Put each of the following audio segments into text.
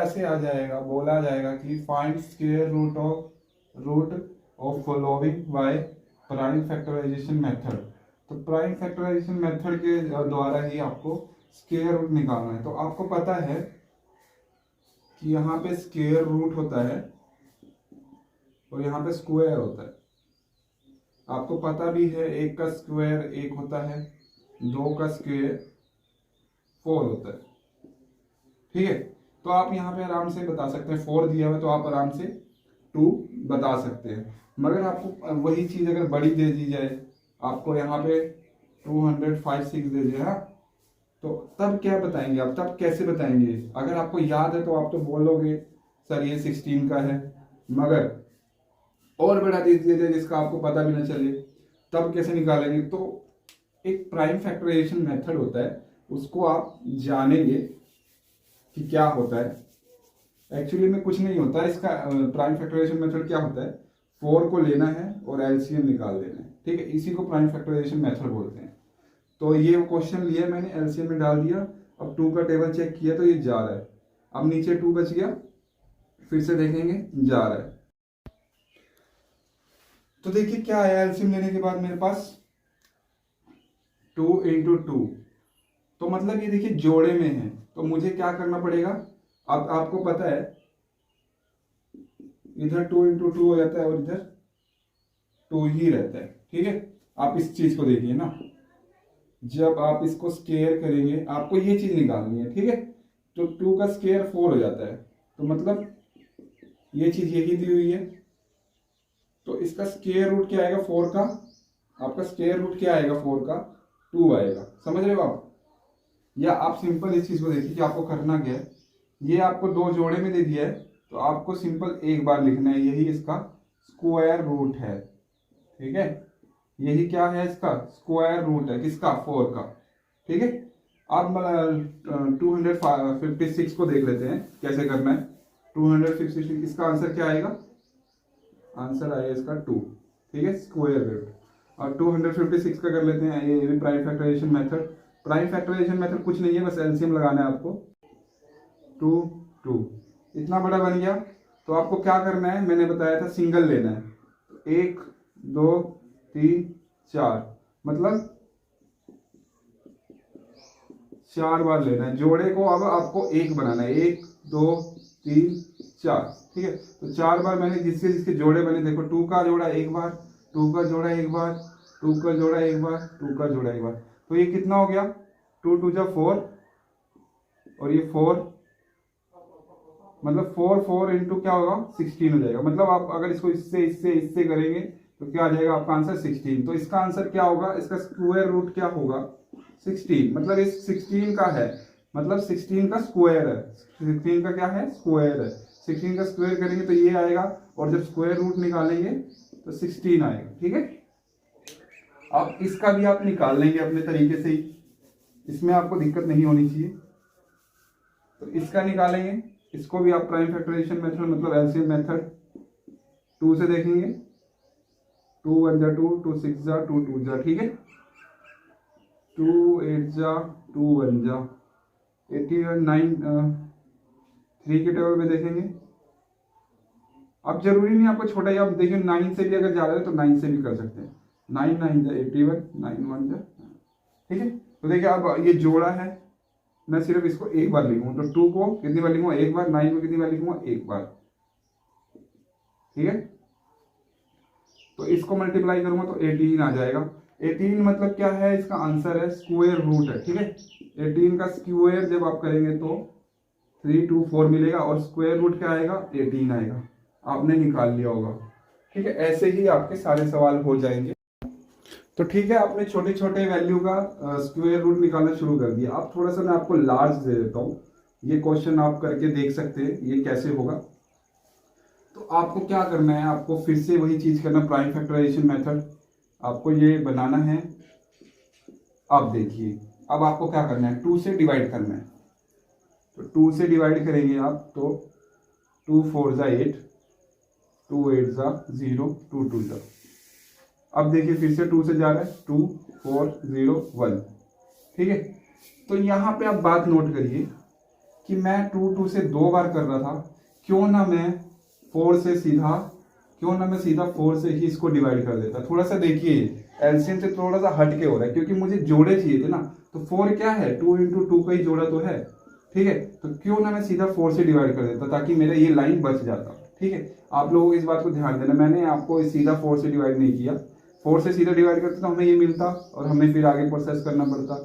ऐसे आ जाएगा, बोला जाएगा कि find square root of following by prime factorisation method. तो प्राइम फैक्टराइजेशन मेथड के द्वारा ही आपको स्क्वायर रूट निकालना है। तो आपको पता है कि यहाँ पे स्क्वायर रूट होता है और यहाँ पे स्क्वायर होता है। आपको पता भी है एक का स्क्वायर एक होता है, दो का स्क्वायर 4 होता है। ठीक है, तो आप यहाँ पे आराम से बता सकते हैं, 4 दिया हुआ तो आप आराम से 2 बता सकते हैं। मगर आपको वही चीज अगर बड़ी दे दी जाए, आपको यहाँ पे 256 दे दिया, तो तब क्या बताएंगे आप, तब कैसे बताएंगे? अगर आपको याद है तो आप तो बोलोगे सर ये 16 का है, मगर और बड़ा दे दिया जाए जिसका आपको पता भी ना चले, तब कैसे निकालेंगे? तो एक प्राइम फैक्टराइजेशन मेथड होता है, उसको आप जानेंगे कि क्या होता है। एक्चुअली में कुछ नहीं होता है इसका। प्राइम फैक्टराइजेशन मेथड क्या होता है, 4 को लेना है और एलसीएम निकाल देना है। ठीक है, इसी को प्राइम फैक्टराइजेशन मेथड बोलते हैं। तो ये क्वेश्चन लिया मैंने, एलसीएम में डाल दिया, अब 2 का टेबल चेक किया तो ये जा रहा है, अब नीचे 2 बच गया, फिर से देखेंगे जा रहा है। तो देखिए क्या आया एलसीएम लेने के बाद मेरे पास 2 × 2, तो मतलब ये देखिए जोड़े में है, तो मुझे क्या करना पड़ेगा? अब आपको पता है इधर 2 × 2 हो जाता है और इधर 2 ही रहता है। ठीक है, आप इस चीज को देखिए ना, जब आप इसको स्क्वायर करेंगे आपको ये चीज निकालनी है। ठीक है, तो 2 का स्क्वायर 4 हो जाता है, तो मतलब ये चीज यही दी हुई है, तो इसका स्क्वायर रूट क्या आएगा 4 का? आपका स्क्वायर रूट क्या आएगा 4 का? 2 आएगा। समझ रहे हो आप? या आप सिंपल इस चीज को देखिए कि आपको करना क्या है, ये आपको 2 जोड़े में दे दिया है, तो आपको सिंपल एक बार लिखना है, यही इसका स्क्वायर रूट है। ठीक है, यही क्या है इसका स्क्वायर रूट है, किसका? 4 का। ठीक है, अब 256 को देख लेते हैं कैसे करना है। 256 इसका आंसर क्या आएगा? आंसर आएगा इसका 2। ठीक है, स्क्वायर रूट। और 256 का कर लेते हैं, ये भी prime factorisation method. Prime factorisation method कुछ नहीं है, बस एलसीएम लगाना है आपको। 2 2 इतना बड़ा बन गया, तो आपको क्या करना है, मैंने बताया था सिंगल लेना है। 1 2 3 4, मतलब 4 बार लेना है। जोड़े को अब आपको एक बनाना है, 1 2 3 4। ठीक है, तो 4 बार मैंने जिसके जिसके जोड़े बने, देखो 2 का जोड़ा एक बार, 2 का जोड़ा एक बार, 2 का जोड़ा एक बार, 2 का जोड़ा एक बार, तो ये कितना हो गया? 2 2 जा 4 और ये 4, मतलब 4 4 इंटू क्या होगा 16 हो जाएगा। मतलब आप अगर इसको इससे इससे इससे करेंगे तो क्या आ जाएगा आपका आंसर 16। तो इसका आंसर क्या होगा, इसका स्क्वायर रूट क्या होगा 16। मतलब इस 16 का है, मतलब 16 का स्क्वायर है। 16 का क्या है? स्क्वायर है। 16 का स्क्वायर करेंगे तो ये आएगा, और जब स्क्वायर रूट निकालेंगे तो 16 आएगा। ठीक है, अब इसका भी आप निकाल लेंगे अपने तरीके से ही, इसमें आपको दिक्कत नहीं होनी चाहिए। तो इसका निकालेंगे, इसको भी आप प्राइम फैक्टराइजेशन मेथड मतलब एलसीएम मेथड 2 से देखेंगे। 2 1 जा 2, 2 6 जा 2 2 जा। ठीक है, 2 8 जा 2 1 जा 81 9 3 के टेबल पे देखेंगे। अब जरूरी नहीं आपको छोटा ही, आप देखिए 9 से भी अगर जा रहे हो तो 9 से भी कर सकते हैं। 9 9 जा 81, 9 1 जा। ठीक है, तो देखिए अब ये जोड़ा है, मैं सिर्फ इसको एक बार लिखूंगा, तो 2 को कितनी बार लिखूंगा? एक बार। 9 को कितनी बार लिखूंगा? एक बार। ठीक है, तो इसको मल्टीप्लाई करूंगा तो 18 आ जाएगा। 18 मतलब क्या है? इसका आंसर है स्क्वायर रूट है। ठीक है, 18 का स्क्वायर जब आप करेंगे तो 324 मिलेगा, और स्क्वायर रूट क्या आएगा? 18 आएगा। आपने निकाल लिया होगा। ठीक है, ऐसे ही आपके सारे सवाल हो जाएंगे। तो ठीक है, आपने छोटे छोटे वैल्यू का स्क्वायर रूट निकालना शुरू कर दिया। अब थोड़ा सा मैं आपको लार्ज दे देता हूँ, ये क्वेश्चन आप करके देख सकते हैं ये कैसे होगा। तो आपको क्या करना है, आपको फिर से वही चीज करना, प्राइम फैक्टराइजेशन मेथड आपको ये बनाना है। अब देखिए, अब आपको क्या करना है, 2 से डिवाइड करना है। तो 2 से डिवाइड करेंगे आप तो 2 4 जा 8, 2 8 जा 0, 2 2 जा। अब देखिए फिर से 2 से जा रहा है, 2 4 0 1। ठीक है, तो यहां पे आप बात नोट करिए कि मैं 2 से 2 बार कर रहा था, क्यों ना मैं 4 से सीधा 4 से ही इसको डिवाइड कर देता। थोड़ा सा देखिए एलसीएम से थोड़ा सा हट के हो रहा है, क्योंकि मुझे जोड़े चाहिए थे ना, तो 4 क्या है, 2 इंटू 2 का ही जोड़ा तो है, ठीक है। तो क्यों ना मैं सीधा 4 से डिवाइड कर देता, ताकि मेरा ये लाइन बच जाता, ठीक है। आप लोग इस बात को ध्यान देना, मैंने आपको सीधा 4 से डिवाइड नहीं किया। 4 से सीधा डिवाइड करते तो हमें ये मिलता और हमें फिर आगे प्रोसेस करना पड़ता।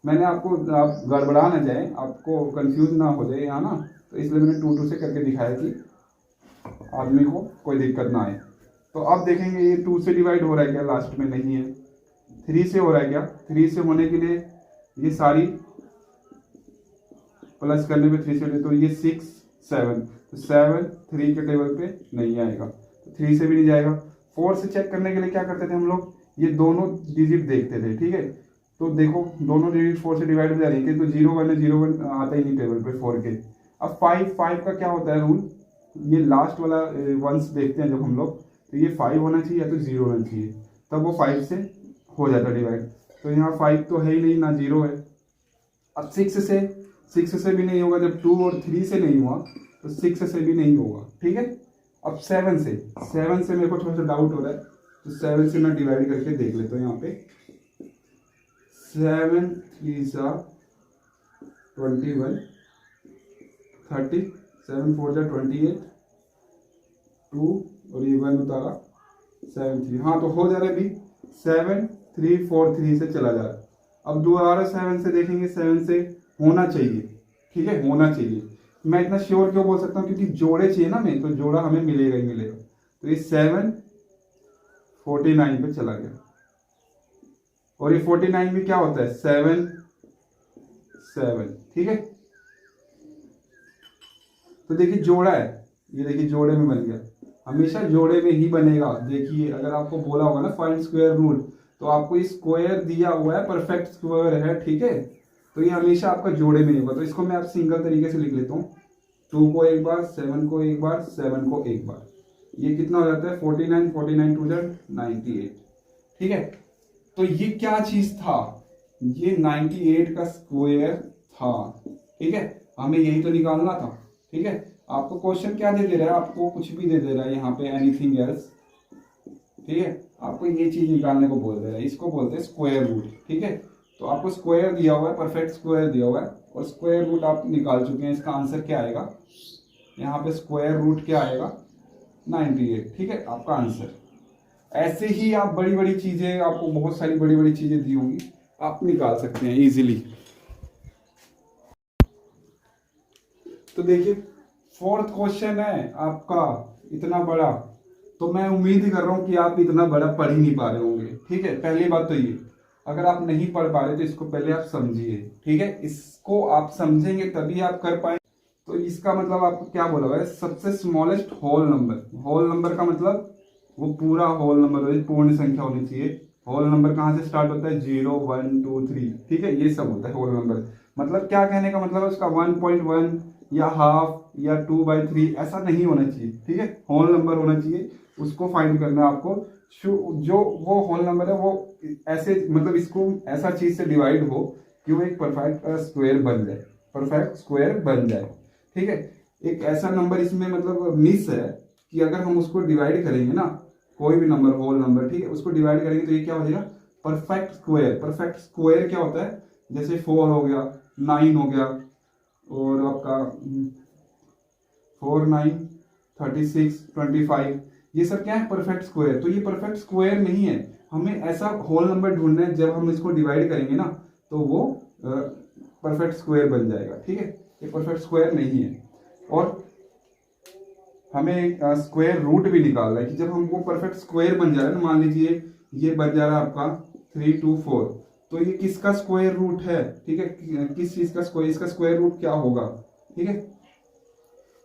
मैंने आपको, आप गड़बड़ा ना जाए, आपको कंफ्यूज ना हो जाए यहाँ ना, तो इसलिए मैंने 2 से करके दिखाया कि आदमी को कोई दिक्कत ना आए। तो अब देखेंगे ये 2 से डिवाइड हो रहा है क्या, लास्ट में नहीं है। 3 से हो रहा है क्या, 3 से होने के लिए ये सारी प्लस करने पे 3 से, तो ये 6 7, तो 7 3 के टेबल पे नहीं आएगा, तो 3 से भी नहीं जाएगा। 4 से चेक करने के लिए क्या करते थे हम लोग, ये दोनों डिजिट देखते थे, ठीक है। तो देखो दोनों डिजिट 4 से डिवाइड हो जा रही है, तो 0 1 है, 0 1 आता ही नहीं टेबल पे 4 के। अब 5 का क्या होता है रूल, ये लास्ट वाला वंस देखते हैं जब हम लोग, तो ये 5 होना चाहिए या तो 0 होना चाहिए, तब वो 5 से हो जाता डिवाइड। तो यहाँ 5 तो है ही नहीं ना, 0 है। अब 6 से भी नहीं होगा, जब 2 और 3 से नहीं हुआ तो 6 से भी नहीं होगा, ठीक है। अब 7 से मेरे को थोड़ा सा डाउट हो रहा है, तो 7 से मैं डिवाइड करके देख लेता हूँ यहाँ पे। 7 3 सा 21 30, 7 4 जा 28, 2 और ये 1 उतारा 7 3, हाँ तो हो जा रहा है भी 7 3 4 3 से चला जा रहा है। अब दोबारा 7 से देखेंगे, 7 से होना चाहिए, ठीक है, होना चाहिए। मैं इतना श्योर क्यों बोल सकता हूँ, क्योंकि जोड़े चाहिए ना, मैं तो जोड़ा हमें मिलेगा ही मिलेगा। तो ये 7 49 पे चला गया, और ये 49 भी क्या होता है, 7 7, ठीक है। तो देखिए जोड़ा है, ये देखिए जोड़े में बन गया, हमेशा जोड़े में ही बनेगा। देखिए अगर आपको बोला होगा ना फाइंड स्क्वायर रूट, तो आपको ये स्क्वायर दिया हुआ है, परफेक्ट स्क्वायर है, ठीक है, तो ये हमेशा आपका जोड़े में ही होगा। तो इसको मैं आप सिंगल तरीके से लिख लेता हूँ, 2 को एक बार, 7 को एक बार, 7 को एक बार, ये कितना हो जाता है 49, 49 2 98, ठीक है। तो ये क्या चीज था, ये 98 का स्क्वायर था, ठीक है, हमें यही तो निकालना था, ठीक है। आपको क्वेश्चन क्या दे रहा है, आपको कुछ भी दे रहा है यहाँ पे, एनीथिंग एल्स, ठीक है, आपको ये चीज निकालने को बोल रहा है, इसको बोलते हैं स्क्वायर रूट, ठीक है। तो आपको स्क्वायर दिया हुआ है, परफेक्ट स्क्वायर दिया हुआ है, और स्क्वायर रूट आप निकाल चुके हैं। इसका आंसर क्या आएगा, यहाँ पे स्क्वायर रूट क्या आएगा 98, ठीक है, आपका आंसर। ऐसे ही आप बड़ी बड़ी चीजें, आपको बहुत सारी बड़ी बड़ी चीजें दी होंगी, आप निकाल सकते हैं इजीली। तो देखिए 4th क्वेश्चन है आपका इतना बड़ा, तो मैं उम्मीद ही कर रहा हूं कि आप इतना बड़ा पढ़ ही नहीं पा रहे होंगे, ठीक है। पहली बात तो ये, अगर आप नहीं पढ़ पा रहे तो इसको पहले आप समझिए, ठीक है, इसको आप समझेंगे तभी आप कर पाएंगे। तो इसका मतलब आपको क्या बोला हुआ है, सबसे smallest whole number. Whole number का मतलब वो पूरा होल नंबर, पूर्ण संख्या होनी चाहिए। होल नंबर कहाँ से स्टार्ट होता है, 0 1 2 3, ठीक है, ये सब होता है होल नंबर। मतलब क्या कहने का मतलब है, उसका 1.1 या हाफ या 2/3 ऐसा नहीं होना चाहिए, ठीक है, होल नंबर होना चाहिए। उसको फाइंड करना है आपको, जो वो होल नंबर है वो ऐसे, मतलब इसको ऐसा चीज से डिवाइड हो कि वो एक परफेक्ट स्क्वायर बन जाए, परफेक्ट स्क्वायर बन जाए, ठीक है। एक ऐसा नंबर इसमें मतलब मिस है कि अगर हम उसको डिवाइड करेंगे ना, कोई भी नंबर होल नंबर, ठीक है, उसको डिवाइड करेंगे तो ये क्या हो जाएगा, परफेक्ट स्क्वायर। परफेक्ट स्क्वायर क्या होता है, जैसे 4 हो गया, 9 हो गया, और आपका 4 9 36 25, ये सब क्या है, परफेक्ट स्क्वायर। तो ये परफेक्ट स्क्वायर नहीं है, हमें ऐसा होल नंबर ढूंढना है, जब हम इसको डिवाइड करेंगे ना तो वो परफेक्ट स्क्वायर बन जाएगा, ठीक है, ये परफेक्ट स्क्वायर नहीं है। और हमें स्क्वायर रूट भी निकालना है कि जब हमको परफेक्ट स्क्वायर बन जा रहा है ना, मान लीजिए ये बन जा रहा है आपका 3 2 4, तो ये किसका स्क्वायर रूट है, ठीक है, किस चीज का स्क्वायर, इसका स्क्वायर रूट क्या होगा, ठीक है।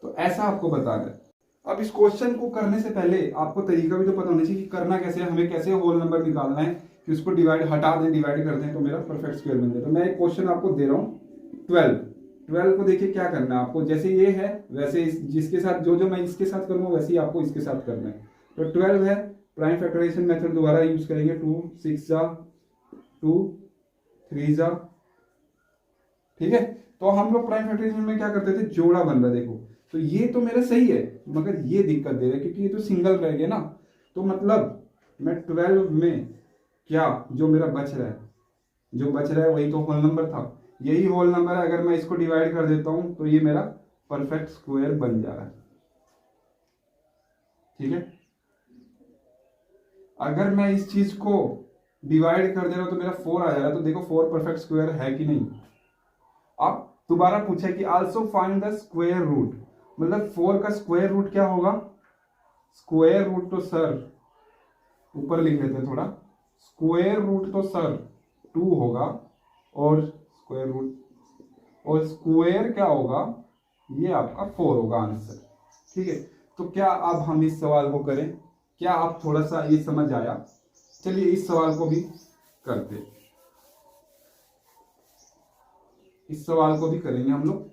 तो ऐसा आपको बताना है। अब इस क्वेश्चन को करने से पहले आपको तरीका भी तो पता होना चाहिए कि करना कैसे है, हमें कैसे होल नंबर निकालना है कि उसको डिवाइड हटा दें, डिवाइड कर दें तो मेरा परफेक्ट स्क्वायर बन जाए। तो मैं एक क्वेश्चन आपको दे रहा हूँ 12 को देखिए क्या करना है आपको, जैसे ये है वैसे जिसके साथ जो मैं इसके साथ करूंगा वैसे ही आपको इसके साथ करना है। तो 12 है, प्राइम फैक्टराइजेशन मेथड दोबारा यूज करेंगे, 2 6 जा 2 3 जा ठीक है। तो हम लोग प्राइम फैक्टराइजेशन में क्या करते थे, जोड़ा बन रहा है देखो, तो ये तो मेरा सही है, मगर ये दिक्कत दे रहा है क्योंकि ये तो सिंगल रह गया ना। तो मतलब मैं 12 में क्या जो मेरा बच रहा है, जो बच रहा है वही तो होल नंबर था, यही होल नंबर है। अगर मैं इसको डिवाइड कर देता हूं तो ये मेरा परफेक्ट स्क्वायर बन जा रहा है। ठीक है, अगर मैं इस चीज को डिवाइड कर दे रहा हूं तो मेरा 4 आ जा रहा है, तो देखो 4 परफेक्ट स्क्वायर है कि नहीं। अब दोबारा पूछा कि also find the square root, मतलब 4 का स्क्वायर रूट क्या होगा। स्क्वायर रूट तो सर ऊपर लिख लेते हैं थोड़ा, स्क्वायर रूट तो सर 2 होगा, और स्क्वायर रूट और स्क्वायर क्या होगा, ये आपका 4 होगा आंसर। ठीक है, तो क्या अब हम इस सवाल को करें, क्या आप थोड़ा सा ये समझ आया। चलिए इस सवाल को भी करते, इस सवाल को भी करेंगे हम लोग।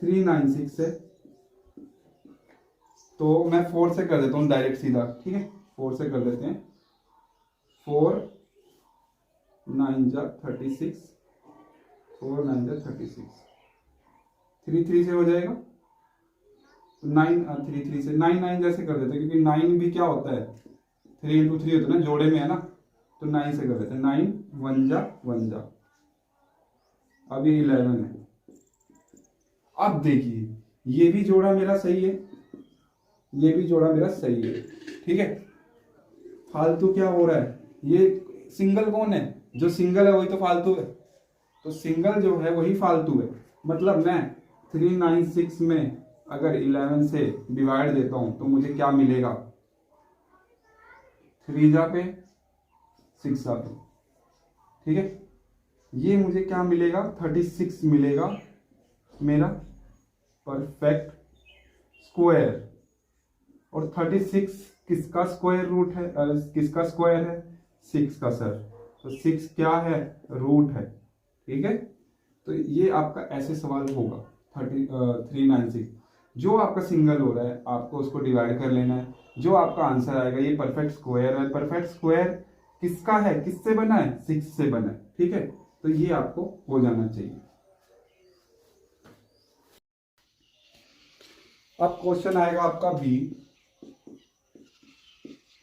396 से, तो मैं 4 से कर देता हूँ डायरेक्ट सीधा। ठीक है, 4 से कर देते हैं। 4 9 जा 36, 4 9 जा 36, 3 3 से हो जाएगा, 9 3 3 से 9 9 जैसे कर देते हैं, क्योंकि 9 भी क्या होता है 3 इंटू 3 होता है ना, जोड़े में है ना, तो 9 से कर देते हैं। 9 1 जा 1 जा, अभी 11 है। अब देखिए ये भी जोड़ा मेरा सही है, ये भी जोड़ा मेरा सही है। ठीक है, फालतू क्या हो रहा है, ये सिंगल कौन है, जो सिंगल है वही तो फालतू है, तो सिंगल जो है वही फालतू है। मतलब मैं 396 में अगर 11 से डिवाइड देता हूं तो मुझे क्या मिलेगा, 3 जा पे 6 जा पे। ठीक है, ये मुझे क्या मिलेगा, 36 मिलेगा मेरा परफेक्ट स्क्वायर। और 36 किसका स्क्वायर रूट है, किसका स्क्वायर है, 6 का सर, तो 6 क्या है, रूट है। ठीक है, तो ये आपका ऐसे सवाल होगा 396। जो आपका सिंगल हो रहा है आपको उसको डिवाइड कर लेना है, जो आपका आंसर आएगा ये परफेक्ट स्क्वायर है। परफेक्ट स्क्वायर किसका है, किससे बना है, 6 से बना है। ठीक है, तो ये आपको हो जाना चाहिए। अब क्वेश्चन आएगा आपका बी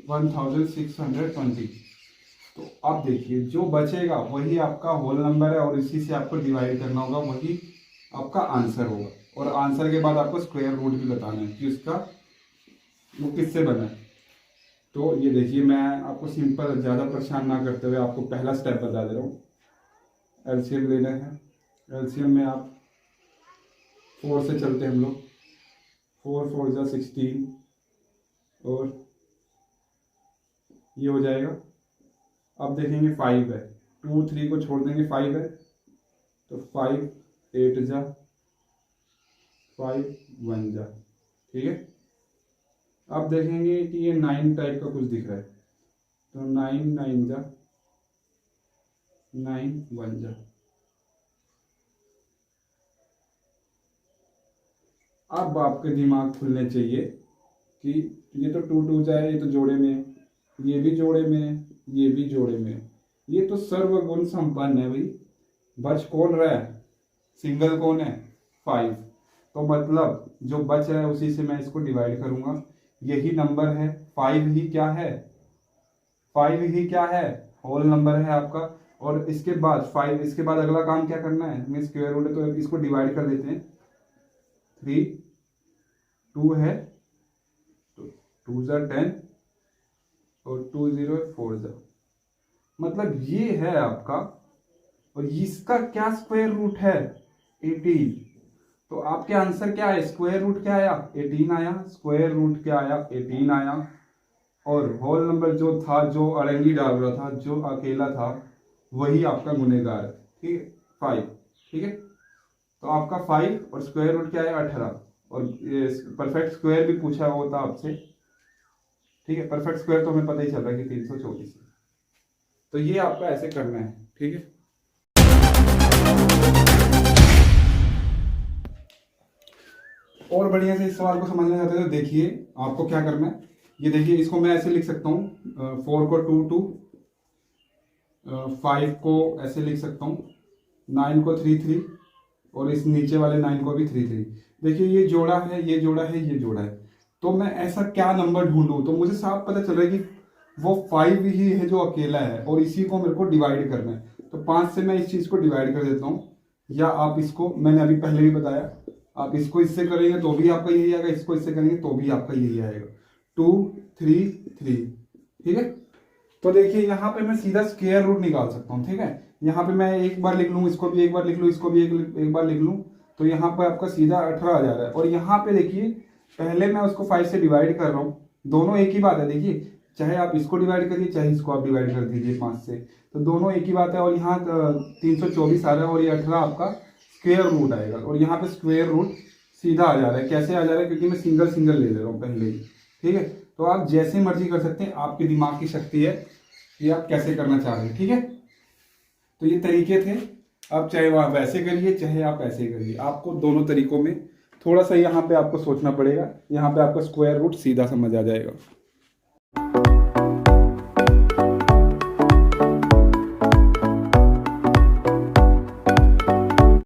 1620। तो आप देखिए जो बचेगा वही आपका होल नंबर है, और इसी से आपको डिवाइड करना होगा, वही आपका आंसर होगा। और आंसर के बाद आपको स्क्वायर रूट भी बताना है कि उसका वो किससे बना है। तो ये देखिए मैं आपको सिंपल, ज़्यादा परेशान ना करते हुए आपको पहला स्टेप बता दे रहा हूँ। एलसीएम लेना है, एलसीएम में आप 4 से चलते हैं हम लोग, 4 4 जा 16, और ये हो जाएगा। अब देखेंगे 5 है, 2 3 को छोड़ देंगे, 5 है, तो 5 8 जा 5 1 जा। ठीक है, अब देखेंगे कि ये 9 टाइप का कुछ दिख रहा है, तो 9 9 जा 9 1 जा। अब आपके दिमाग खुलने चाहिए कि ये तो 2 2 जाए, ये तो जोड़े में, ये भी जोड़े में, ये भी जोड़े में, ये तो सर्वगुण संपन्न है भाई। बच कौन रहा है, सिंगल कौन है, 5। तो मतलब जो बच रहा है उसी से मैं इसको डिवाइड करूंगा, यही नंबर है 5 ही क्या है, 5 ही क्या है, होल नंबर है आपका। और इसके बाद 5, इसके बाद अगला काम क्या करना है, हमें स्क्वायर रूट है तो इसको डिवाइड कर देते हैं। 3 2 है तो 2 जा 10, और 2 0 4 जा, मतलब ये है आपका। और इसका क्या स्क्वायर रूट है, 18। तो आपके आंसर क्या है, स्क्वायर रूट क्या आया, 18 आया, स्क्वायर रूट क्या आया, 18 आया। और होल नंबर जो था, जो अड़ंगी डाल रहा था, जो अकेला था, वही आपका गुनेगार है। ठीक है, 5। ठीक है, तो आपका 5 और स्क्वायर रूट क्या है, 18। और परफेक्ट स्क्वायर भी पूछा हुआ था आपसे। ठीक है, परफेक्ट स्क्वायर तो हमें पता ही चल रहा है कि 324 है। तो ये आपका ऐसे करना है। ठीक है, और बढ़िया से इस सवाल को समझना चाहते हो तो देखिए आपको क्या करना है। ये देखिए इसको मैं ऐसे लिख सकता हूँ, 4 को 2 2, 5 को ऐसे लिख सकता हूँ, 9 को 3 3, और इस नीचे वाले 9 को भी 3 3। देखिए ये जोड़ा है, ये जोड़ा है, ये जोड़ा है, तो मैं ऐसा क्या नंबर ढूंढूं? तो मुझे साफ पता चल रहा है कि वो 5 ही है जो अकेला है और इसी को मेरे को डिवाइड करना है। तो 5 से मैं इस चीज को डिवाइड कर देता हूँ, या आप इसको, मैंने अभी पहले भी बताया, आप इसको इससे करेंगे तो भी आपका यही आएगा, इसको इससे करेंगे तो भी आपका यही आएगा, 2 3 3। ठीक है, तो देखिए यहाँ पे मैं सीधा स्क्वायर रूट निकाल सकता हूँ। ठीक है, यहाँ पे मैं एक बार लिख लूँ, इसको भी एक बार लिख लूँ, इसको भी एक बार लिख लूँ, तो यहाँ पे आपका सीधा 18 आ जा रहा है। और यहाँ पे देखिए पहले मैं उसको 5 से डिवाइड कर रहा हूँ, दोनों एक ही बात है। देखिए चाहे आप इसको डिवाइड करिए, चाहे इसको आप डिवाइड कर दीजिए 5 से, तो दोनों एक ही बात है। और यहाँ 324 आ रहा है और ये 18 आपका स्क्वायर रूट आएगा। और यहाँ पे स्क्वायर रूट सीधा आ जा रहा है। कैसे आ जा रहा है? क्योंकि मैं सिंगल सिंगल ले रहा हूँ पहले ही। ठीक है, तो आप जैसे मर्जी कर सकते हैं, आपके दिमाग की शक्ति है कि आप कैसे करना चाह रहे हैं। ठीक है, तो ये तरीके थे, आप चाहे वहाँ वैसे करिए चाहे आप ऐसे करिए, आपको दोनों तरीकों में थोड़ा सा यहाँ पे आपको सोचना पड़ेगा। यहाँ पे आपका स्क्वायर रूट सीधा समझ आ जाएगा।